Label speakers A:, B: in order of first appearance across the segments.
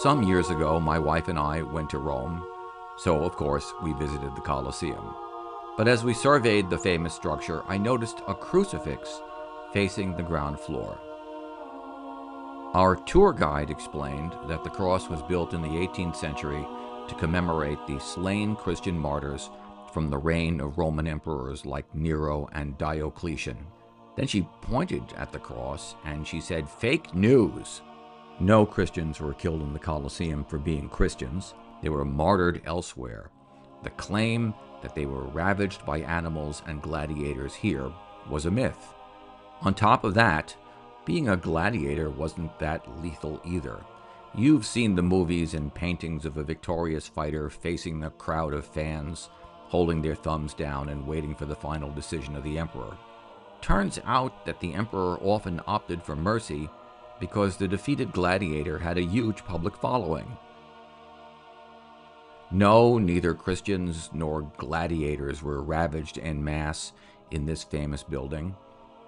A: Some years ago, my wife and I went to Rome, so of course we visited the Colosseum. But as we surveyed the famous structure, I noticed a crucifix facing the ground floor. Our tour guide explained that the cross was built in the 18th century to commemorate the slain Christian martyrs from the reign of Roman emperors like Nero and Diocletian. Then she pointed at the cross and she said, "Fake news." No Christians were killed in the Colosseum for being Christians. They were martyred elsewhere. The claim that they were ravaged by animals and gladiators here was a myth. On top of that, being a gladiator wasn't that lethal either. You've seen the movies and paintings of a victorious fighter facing a crowd of fans, holding their thumbs down and waiting for the final decision of the emperor. Turns out that the emperor often opted for mercy because the defeated gladiator had a huge public following. No, neither Christians nor gladiators were ravaged en masse in this famous building,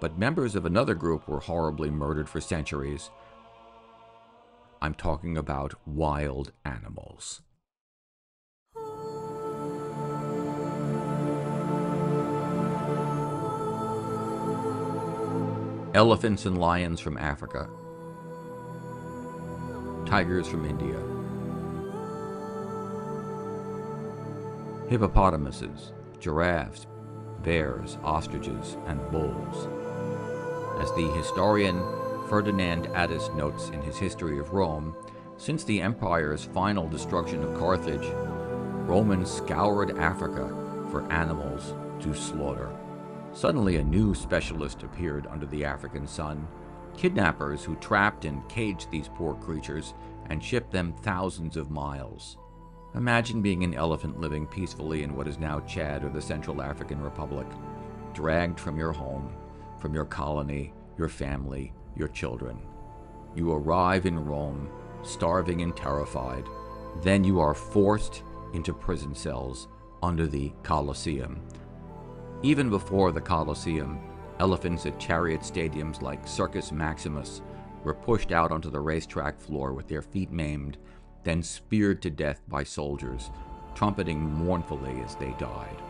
A: but members of another group were horribly murdered for centuries. I'm talking about wild animals. Elephants and lions from Africa. Tigers from India. Hippopotamuses, giraffes, bears, ostriches, and bulls. As the historian Ferdinand Addis notes in his History of Rome, since the empire's final destruction of Carthage, Romans scoured Africa for animals to slaughter. Suddenly a new specialist appeared under the African sun: kidnappers who trapped and caged these poor creatures and shipped them thousands of miles. Imagine being an elephant living peacefully in what is now Chad or the Central African Republic, dragged from your home, from your colony, your family, your children. You arrive in Rome, starving and terrified. Then you are forced into prison cells under the Colosseum. Even before the Colosseum, elephants at chariot stadiums like Circus Maximus were pushed out onto the racetrack floor with their feet maimed, then speared to death by soldiers, trumpeting mournfully as they died.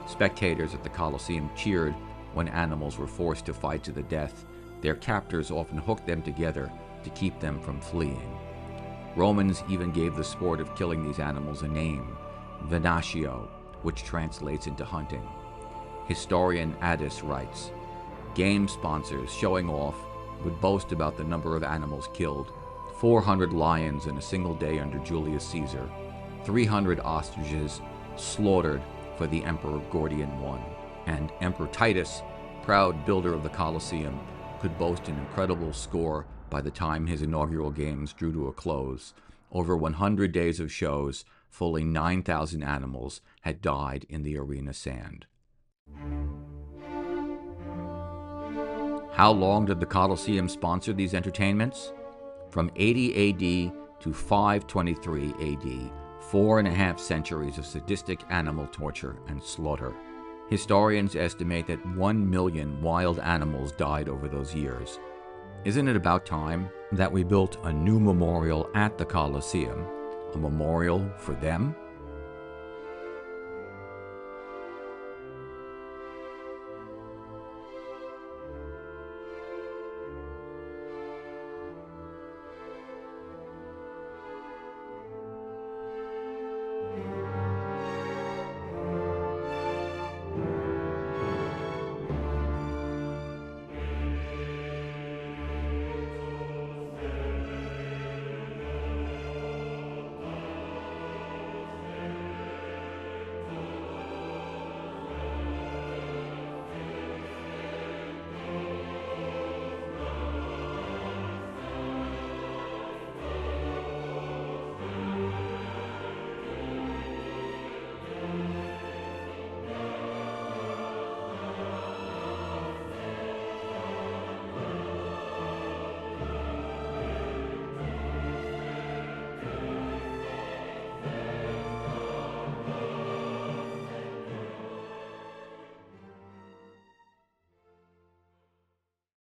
A: Spectators at the Colosseum cheered when animals were forced to fight to the death. Their captors often hooked them together to keep them from fleeing. Romans even gave the sport of killing these animals a name, venatio, which translates into hunting. Historian Addis writes, game sponsors showing off would boast about the number of animals killed: 400 lions in a single day under Julius Caesar, 300 ostriches slaughtered for the Emperor Gordian I, and Emperor Titus, proud builder of the Colosseum, could boast an incredible score by the time his inaugural games drew to a close. Over 100 days of shows, fully 9,000 animals had died in the arena sand. How long did the Colosseum sponsor these entertainments? From 80 AD to 523 AD, 4.5 centuries of sadistic animal torture and slaughter. Historians estimate that 1 million wild animals died over those years. Isn't it about time that we built a new memorial at the Colosseum, a memorial for them?